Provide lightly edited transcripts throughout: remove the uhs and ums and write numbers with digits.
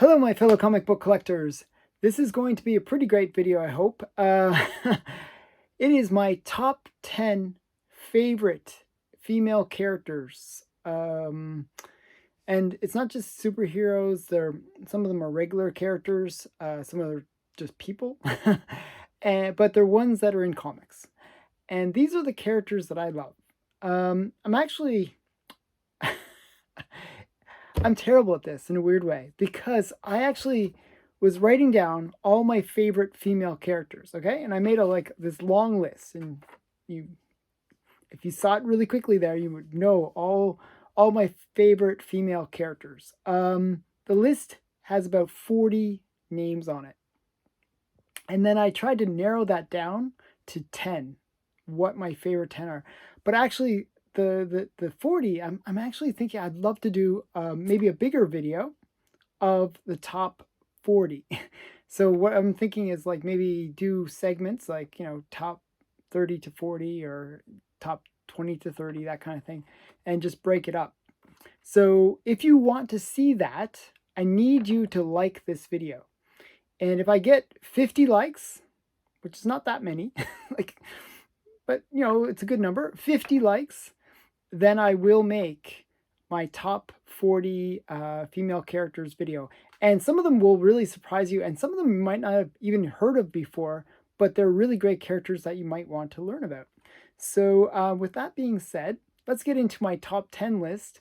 Hello, my fellow comic book collectors. This is going to be a pretty great video, I hope. It is my top 10 favorite female characters. And it's not just superheroes, some of them are regular characters, some of them are just people, but they're ones that are in comics. And these are the characters that I love. I'm actually I'm terrible at this in a weird way because I actually was writing down all my favorite female characters, okay? And I made this long list, and you if you saw it really quickly there, you would know all my favorite female characters. The list has about 40 names on it. And then I tried to narrow that down to 10, what my favorite 10 are. But actually the 40, I'm actually thinking I'd love to do maybe a bigger video of the top 40. So what I'm thinking is like maybe do segments like, top 30 to 40 or top 20 to 30, that kind of thing, and just break it up. So if you want to see that, I need you to like this video. And if I get 50 likes, which is not that many, but it's a good number, 50 likes, then I will make my top 40 female characters video. And some of them will really surprise you, and some of them you might not have even heard of before, but they're really great characters that you might want to learn about. So with that being said, let's get into my top 10 list.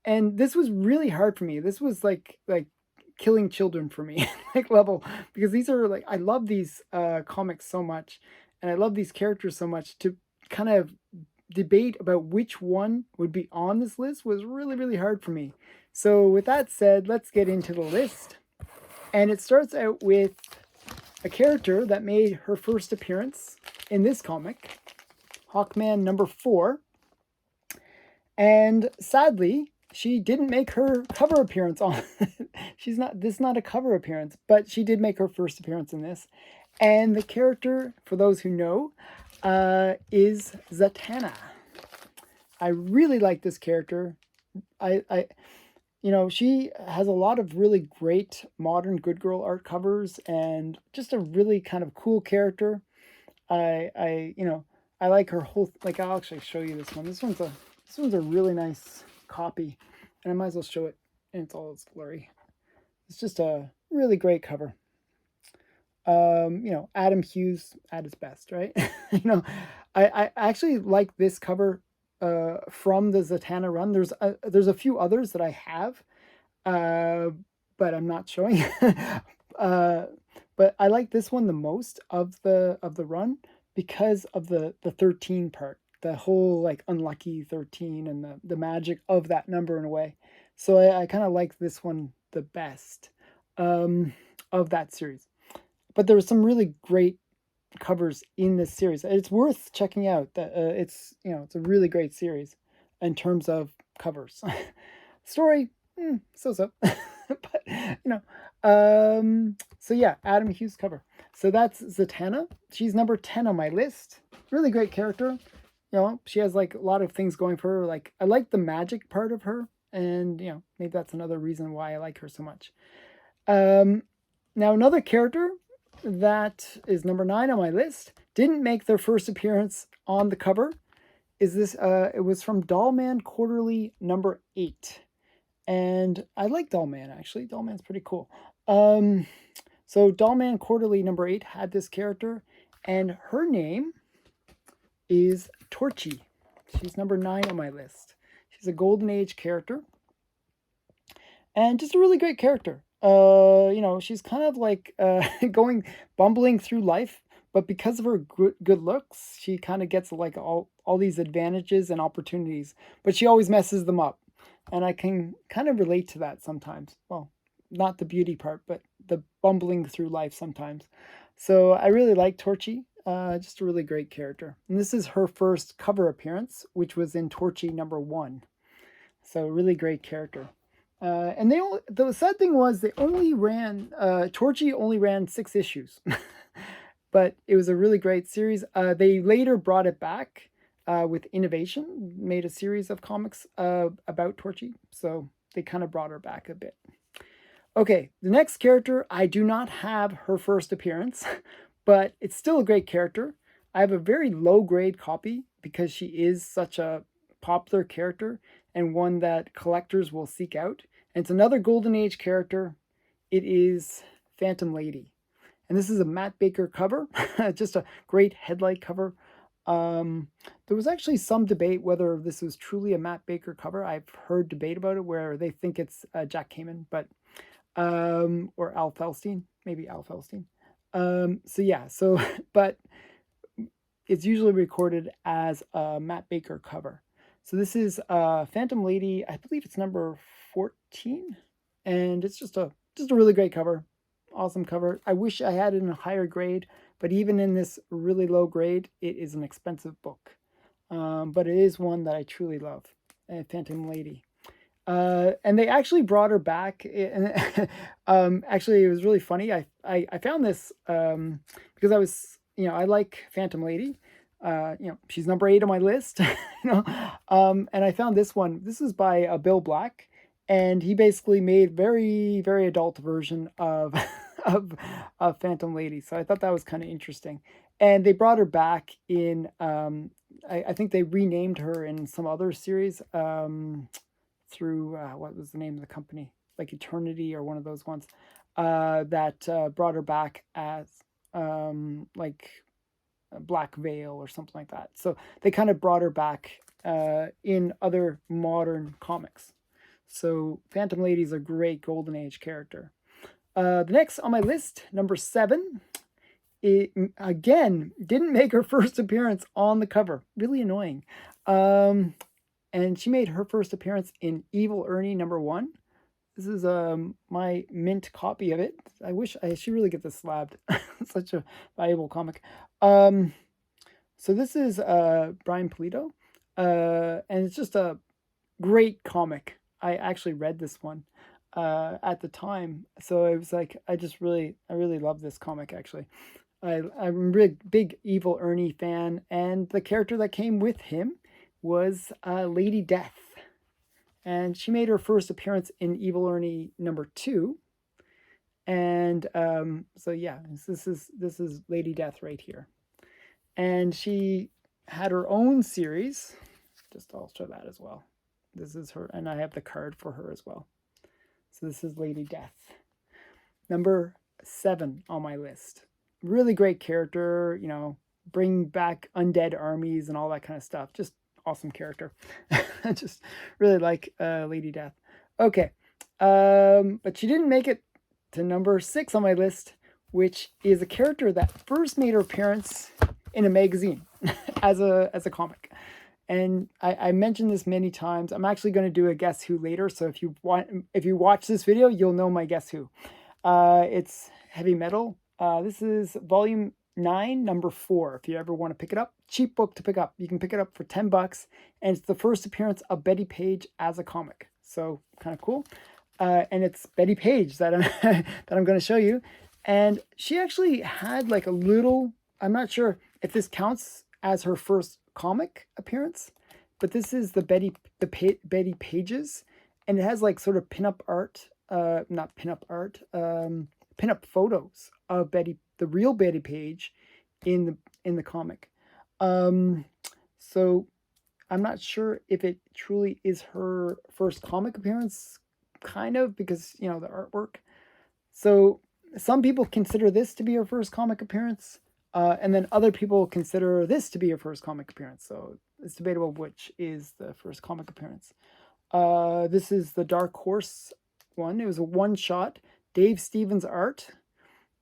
And this was really hard for me. This was like killing children for me, level, because these are I love these comics so much, and I love these characters so much. To kind of debate about which one would be on this list was really, really hard for me. So with that said, let's get into the list. And it starts out with a character that made her first appearance in this comic, Hawkman number 4. And sadly, she didn't make her cover appearance on this is not a cover appearance, but she did make her first appearance in this. And the character, for those who know, is Zatanna. I really like this character. She has a lot of really great modern good girl art covers and just a really kind of cool character. I like her whole, I'll actually show you this one. This one's a really nice copy, and I might as well show it in its glory. It's just a really great cover. Adam Hughes at his best, right? I actually like this cover from the Zatanna run. There's a few others that I have, but I'm not showing. But I like this one the most of the run because of the 13 part, the whole unlucky 13 and the magic of that number in a way. So I kind of like this one the best of that series. But there were some really great covers in this series. It's worth checking out. That it's a really great series in terms of covers. Story, so. But so yeah, Adam Hughes cover. So that's Zatanna. She's number 10 on my list. Really great character. She has a lot of things going for her. I like the magic part of her, and maybe that's another reason why I like her so much. Now another character that is number 9 on my list didn't make their first appearance on the cover. Is this? It was from Dollman Quarterly number 8, and I like Dollman actually. Dollman's pretty cool. So Dollman Quarterly number 8 had this character, and her name is Torchy. She's number 9 on my list. She's a Golden Age character, and just a really great character. She's kind of bumbling through life, but because of her good looks, she kind of gets all these advantages and opportunities, but she always messes them up. And I can kind of relate to that sometimes. Well, not the beauty part, but the bumbling through life sometimes. So I really like Torchy. Just a really great character. And this is her first cover appearance, which was in Torchy number 1. So really great character. And the sad thing was Torchy only ran 6 issues, but it was a really great series. They later brought it back with Innovation, made a series of comics about Torchy, so they kind of brought her back a bit. Okay, the next character, I do not have her first appearance, but it's still a great character. I have a very low grade copy because she is such a popular character and one that collectors will seek out. And it's another Golden Age character. It is Phantom Lady. And this is a Matt Baker cover, just a great headlight cover. There was actually some debate whether this was truly a Matt Baker cover. I've heard debate about it where they think it's Jack Kamen, but or Al Felstein, maybe Al Felstein. So yeah, so but it's usually recorded as a Matt Baker cover. So this is Phantom Lady. I believe it's number 14, and it's just a really great cover, awesome cover. I wish I had it in a higher grade, but even in this really low grade, it is an expensive book. But it is one that I truly love, Phantom Lady. And they actually brought her back. And actually, it was really funny. I found this because I was, I like Phantom Lady. She's number 8 on my list. And I found this one. This is by Bill Black, and he basically made very very adult version of of Phantom Lady. So I thought that was kind of interesting. And they brought her back in. I think they renamed her in some other series. Through what was the name of the company, like Eternity or one of those ones, that brought her back as like Black Veil or something like that. So they kind of brought her back in other modern comics. So Phantom Lady is a great Golden Age character. The next on my list, number 7, it again didn't make her first appearance on the cover. Really annoying. And she made her first appearance in Evil Ernie number 1. This is my mint copy of it. I wish I should really get this slabbed. It's such a valuable comic. So this is Brian Pulido, and it's just a great comic. I actually read this one at the time, so it was like I really love this comic actually. I'm a really big Evil Ernie fan, and the character that came with him was Lady Death, and she made her first appearance in Evil Ernie number 2. And so yeah, this is Lady Death right here, and she had her own series. Just I'll show that as well. This is her, and I have the card for her as well. So this is Lady Death, number 7 on my list. Really great character, bring back undead armies and all that kind of stuff. Just awesome character. I just really like Lady Death. Okay, but she didn't make it to number 6 on my list, which is a character that first made her appearance in a magazine as a comic. And I mentioned this many times. I'm actually going to do a Guess Who later, so if you watch this video, you'll know my Guess Who. It's Heavy Metal. This is volume 9, number 4. If you ever want to pick it up, cheap book to pick up. You can pick it up for $10, and it's the first appearance of Bettie Page as a comic. So kind of cool. And it's Bettie Page that I'm going to show you. And she actually had like a little. I'm not sure if this counts as her first comic appearance, but this is the Bettie Pages, and it has like sort of pinup art. Not pinup art. Pinup photos of Bettie, the real Bettie Page, in the comic. So I'm not sure if it truly is her first comic appearance, kind of, because the artwork. So some people consider this to be her first comic appearance, and then other people consider this to be her first comic appearance. So it's debatable which is the first comic appearance. This is the Dark Horse one. It was a one-shot. Dave Stevens art,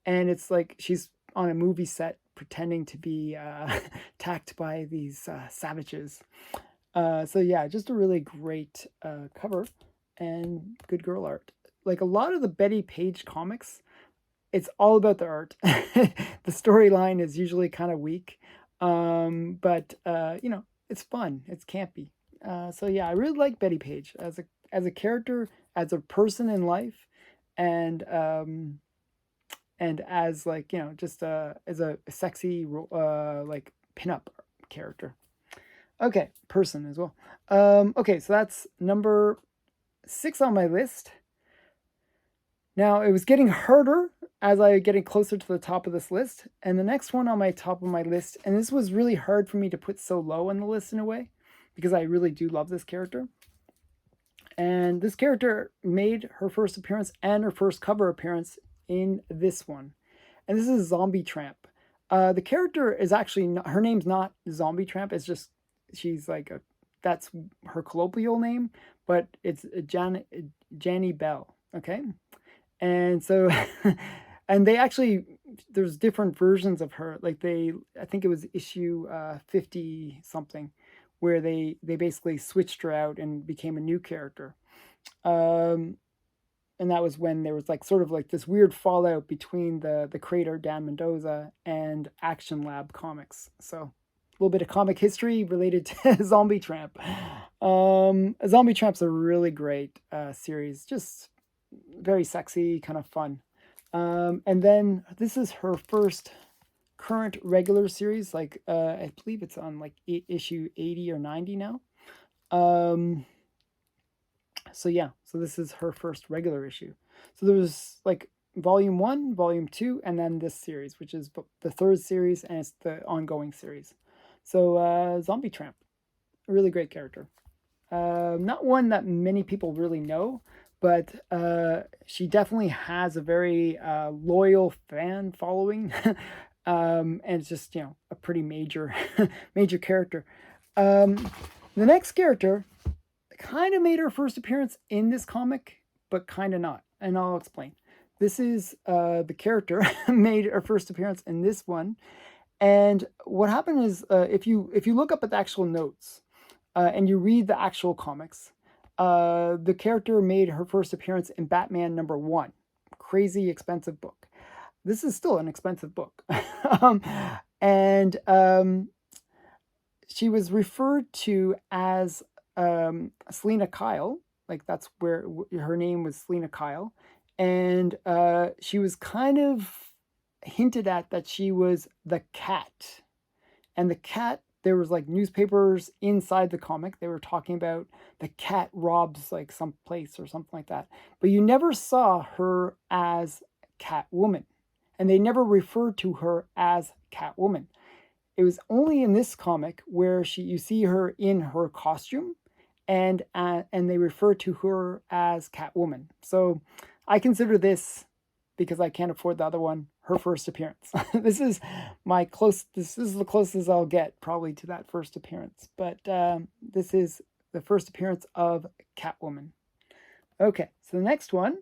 and it's like she's on a movie set pretending to be attacked by these savages. So yeah, just a really great cover and good girl art. Like a lot of the Bettie Page comics, it's all about the art. The storyline is usually kind of weak, but it's fun. It's campy. So yeah, I really like Bettie Page as a character, as a person in life. And as like just as a sexy like pinup character. Okay, person as well. Okay, so that's number 6 on my list. Now, it was getting harder as I was getting closer to the top of this list. And the next one on my top of my list, and this was really hard for me to put so low on the list in a way, because I really do love this character. And this character made her first appearance and her first cover appearance in this one. And this is Zombie Tramp. The character is actually not, her name's not Zombie Tramp. It's just she's like that's her colloquial name, but it's Janny Bell. Okay, and so and they actually there's different versions of her. Like I think it was issue 50 something, where they basically switched her out and became a new character. And that was when there was like sort of like this weird fallout between the creator Dan Mendoza and Action Lab Comics. So a little bit of comic history related to Zombie Tramp. Zombie Tramp's a really great series, just very sexy, kind of fun. And then this is her first current regular series. Like I believe it's on like issue 80 or 90 now. So yeah, so this is her first regular issue. So there was like volume 1, volume 2, and then this series, which is the third series, and it's the ongoing series. So Zombie Tramp, a really great character. Not one that many people really know, but she definitely has a very loyal fan following. And it's just, you know, a pretty major major character. The next character kind of made her first appearance in this comic, but kind of not, and I'll explain. This is the character made her first appearance in this one, and what happened is if you look up at the actual notes and you read the actual comics, the character made her first appearance in Batman #1, crazy expensive book. This is still an expensive book, and she was referred to as Selena Kyle, like that's where her name was, Selena Kyle, and she was kind of hinted at that she was the cat, and the cat, there was like newspapers inside the comic, they were talking about the cat robs like some place or something like that, but you never saw her as Catwoman, and they never referred to her as Catwoman. It was only in this comic where you see her in her costume, and they refer to her as Catwoman. So I consider this, because I can't afford the other one, her first appearance. This is the closest I'll get probably to that first appearance. But this is the first appearance of Catwoman. Okay, so the next one.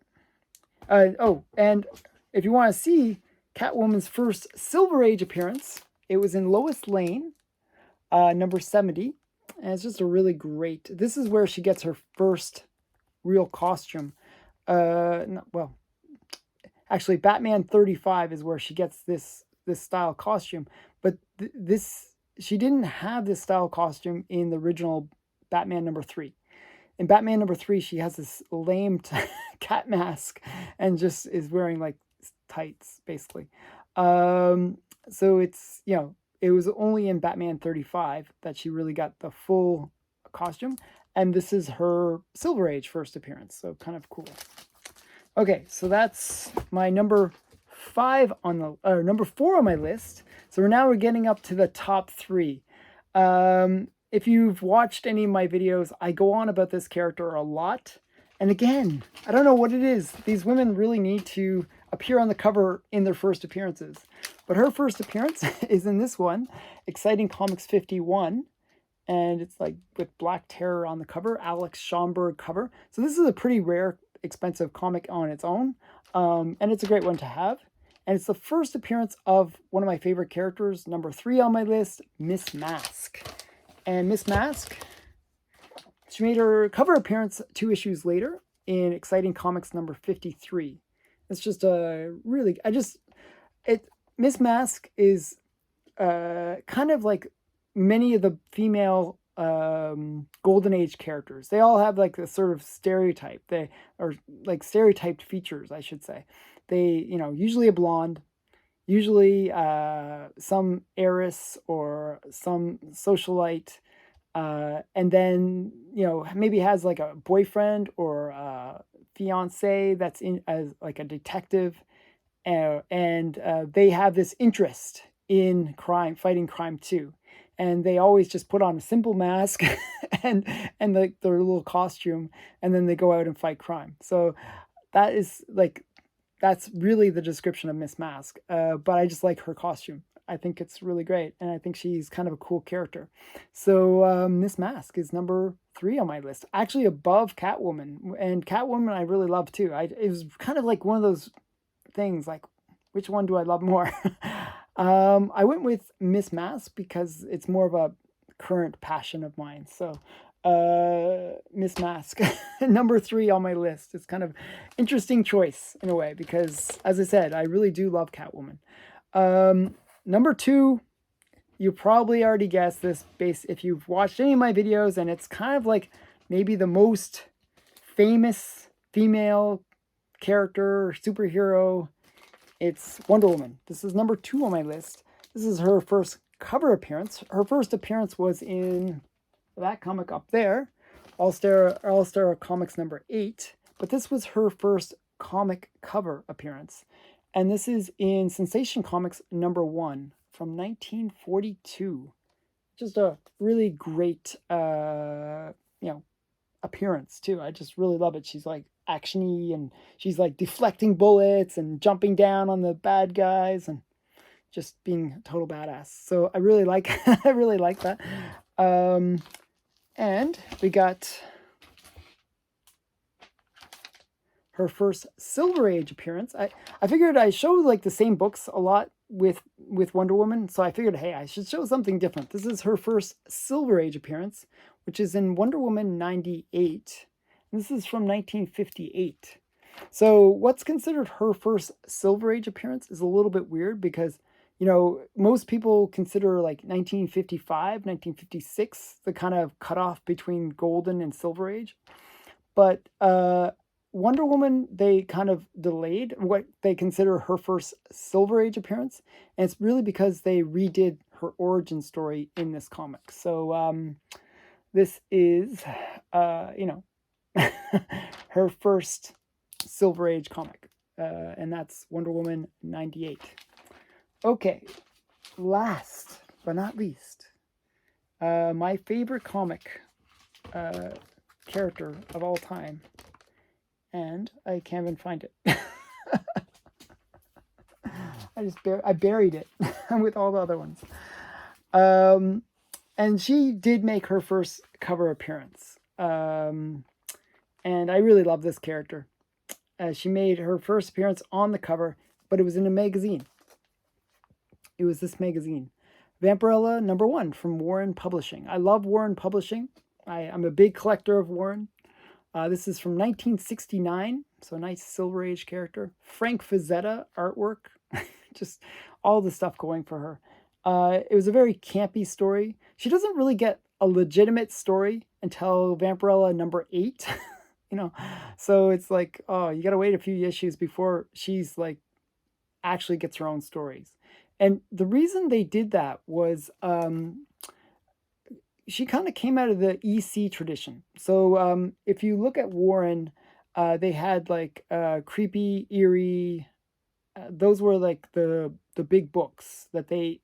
And if you want to see Catwoman's first Silver Age appearance, it was in Lois Lane, number 70. And it's just a really great. This is where she gets her first real costume. Actually, Batman 35 is where she gets this style costume. But she didn't have this style costume in the original Batman #3. In Batman #3, she has this lame cat mask and just is wearing like tights, basically. So it's, you know, it was only in Batman 35 that she really got the full costume. And this is her Silver Age first appearance. So kind of cool. Okay, so that's my number 4 on my list. So we're getting up to the top 3. If you've watched any of my videos, I go on about this character a lot. And again, I don't know what it is. These women really need to appear on the cover in their first appearances. But her first appearance is in this one, Exciting Comics 51. And it's like with Black Terror on the cover, Alex Schomburg cover. So this is a pretty rare, expensive comic on its own. And it's a great one to have. And it's the first appearance of one of my favorite characters, number 3 on my list, Miss Mask. And Miss Mask, she made her cover appearance 2 issues later in Exciting Comics number 53. It's just a really, Miss Mask is kind of like many of the female Golden Age characters. They all have like this sort of stereotype. They are like stereotyped features, I should say. They, you know, usually a blonde, usually some heiress or some socialite, and then, you know, maybe has like a boyfriend or fiance that's in as like a detective, and they have this interest in crime, fighting crime too. And they always just put on a simple mask and their little costume, and then they go out and fight crime. So that is like that's really the description of Miss Mask. But I just like her costume. I think it's really great, and I think she's kind of a cool character. So Miss Mask is number 3 on my list, actually above Catwoman. And Catwoman I really love too. It was kind of like one of those things, like which one do I love more? I went with Miss Mask because it's more of a current passion of mine. So Miss Mask, number 3 on my list. It's kind of interesting choice in a way because, as I said, I really do love Catwoman. Number 2, you probably already guessed this based if you've watched any of my videos, and it's kind of like maybe the most famous female character, superhero. It's Wonder Woman. This is number 2 on my list. This is her first cover appearance. Her first appearance was in that comic up there, All Star Comics number 8. But this was her first comic cover appearance. And this is in Sensation Comics number 1 from 1942. Just a really great, appearance too. I just really love it. She's like actiony, and she's like deflecting bullets and jumping down on the bad guys and just being a total badass. So I really like I really like that. And we got her first Silver Age appearance. I figured I showed like the same books a lot with Wonder Woman, so I figured, hey, I should show something different. This is her first Silver Age appearance, which is in Wonder Woman 98. And this is from 1958. So what's considered her first Silver Age appearance is a little bit weird because, most people consider like 1955, 1956 the kind of cutoff between Golden and Silver Age. But Wonder Woman, they kind of delayed what they consider her first Silver Age appearance. And it's really because they redid her origin story in this comic. So this is, her first Silver Age comic. And that's Wonder Woman 98. Okay, last but not least, my favorite comic character of all time. And I can't even find it. I buried it with all the other ones. And she did make her first cover appearance. And I really love this character. She made her first appearance on the cover, but it was in a magazine. It was this magazine. Vampirella number 1 from Warren Publishing. I love Warren Publishing. I'm a big collector of Warren. This is from 1969, so a nice Silver Age character. Frank Frazetta artwork, just all the stuff going for her. It was a very campy story. She doesn't really get a legitimate story until Vampirella number 8, So it's like, oh, you gotta wait a few issues before she's like actually gets her own stories. And the reason they did that was she kind of came out of the EC tradition. So if you look at Warren, they had like creepy, eerie. Those were like the big books that they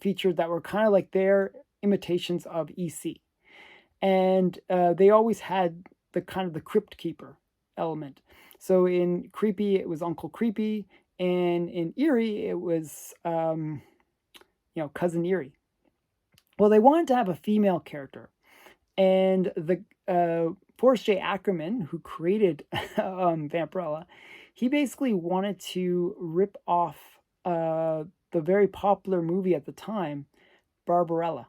featured that were kind of like their imitations of EC, and they always had the kind of the crypt keeper element. So in Creepy, it was Uncle Creepy, and in Eerie, it was Cousin Eerie. Well, they wanted to have a female character, and the Forrest J. Ackerman, who created Vampirella, he basically wanted to rip off the very popular movie at the time, Barbarella.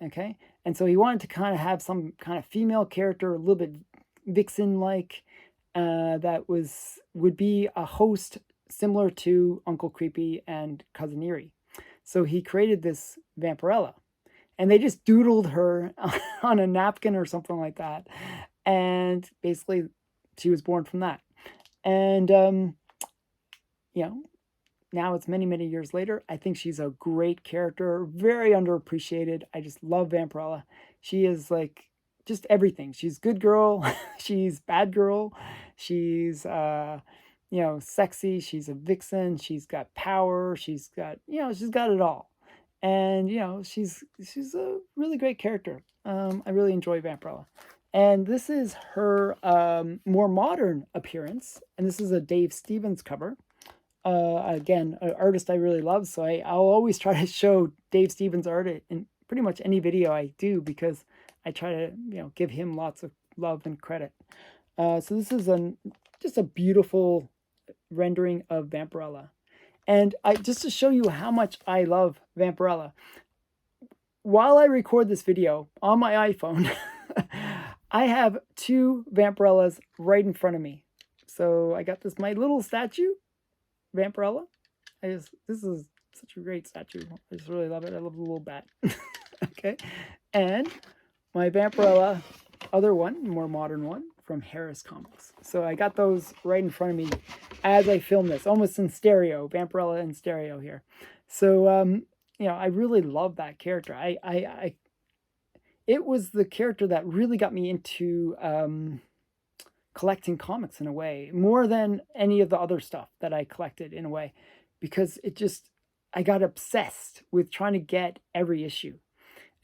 Okay, and so he wanted to kind of have some kind of female character, a little bit vixen-like, that would be a host similar to Uncle Creepy and Cousin Eerie. So he created this Vampirella. And they just doodled her on a napkin or something like that. And basically, she was born from that. And, now it's many, many years later. I think she's a great character, very underappreciated. I just love Vampirella. She is like just everything. She's good girl, she's bad girl, she's sexy, she's a vixen, she's got power, she's got she's got it all. And she's a really great character. I really enjoy Vampirella. And this is her more modern appearance, and this is a Dave Stevens cover. Again, an artist I really love, so I'll always try to show Dave Stevens art in pretty much any video I do, because I try to give him lots of love and credit. So this is just a beautiful rendering of Vampirella. And just to show you how much I love Vampirella, while I record this video on my iPhone, I have two Vampirellas right in front of me. So I got my little statue, Vampirella. This is such a great statue. I just really love it. I love the little bat. Okay. And my Vampirella, other one, more modern one, from Harris Comics. So I got those right in front of me as I film this, almost in stereo, Vampirella in stereo here. So, I really love that character. It was the character that really got me into collecting comics in a way, more than any of the other stuff that I collected in a way, because I got obsessed with trying to get every issue.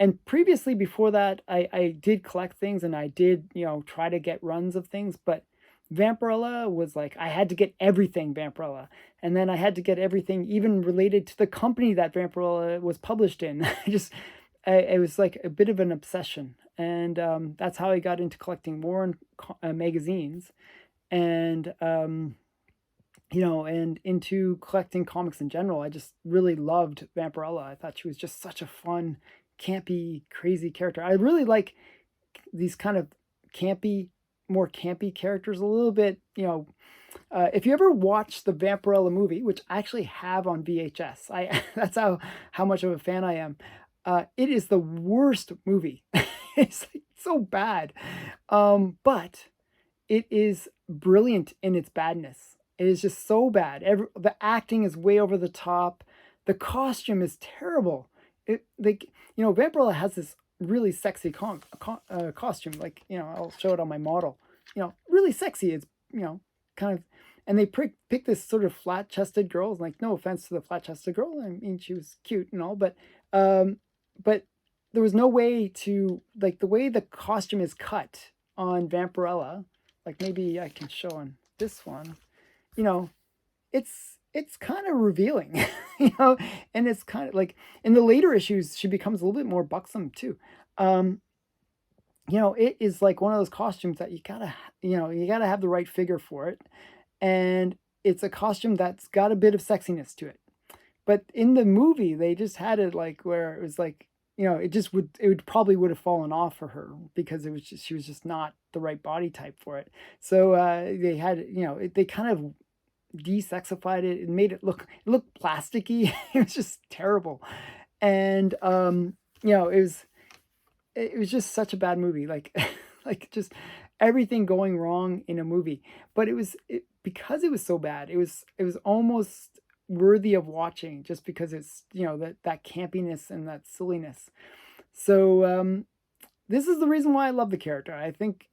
And previously, before that, I did collect things, and I did, try to get runs of things, but Vampirella was like, I had to get everything Vampirella. And then I had to get everything even related to the company that Vampirella was published in. It was like a bit of an obsession. And that's how I got into collecting more magazines, and, and into collecting comics in general. I just really loved Vampirella. I thought she was just such a fun, campy, crazy character. I really like these kind of more campy characters a little bit. If you ever watch the Vampirella movie, which I actually have on VHS, that's how much of a fan I am. It is the worst movie. It's like so bad, but it is brilliant in its badness. It is just so bad. The acting is way over the top. The costume is terrible. Vampirella has this really sexy costume. I'll show it on my model. Really sexy. It's kind of, and they pick this sort of flat-chested girl. Like, no offense to the flat-chested girl. I mean, she was cute and all, but there was no way to, like, the way the costume is cut on Vampirella. Like, maybe I can show on this one. It's kind of revealing, and it's kind of like in the later issues, she becomes a little bit more buxom too. It is like one of those costumes that you gotta have the right figure for it. And it's a costume that's got a bit of sexiness to it. But in the movie, they just had it like where it was like, it probably would have fallen off for her, because she was just not the right body type for it. So they had, they kind of de-sexified it and made it look plasticky. It was just terrible. And it was just such a bad movie, like just everything going wrong in a movie. But because it was so bad, it was almost worthy of watching, just because it's that campiness and that silliness. So this is the reason why I love the character. I think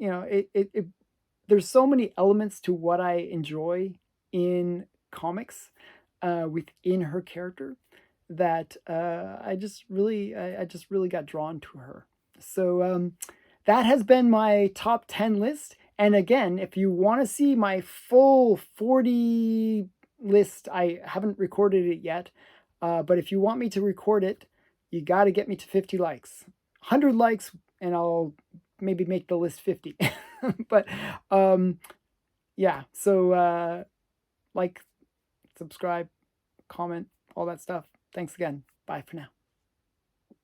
there's so many elements to what I enjoy in comics within her character, that I just really got drawn to her. So that has been my top 10 list. And again, if you want to see my full 40 list, I haven't recorded it yet, but if you want me to record it, you got to get me to 50 likes. 100 likes and I'll maybe make the list 50. But yeah, so like, subscribe, comment, all that stuff. Thanks again. Bye for now.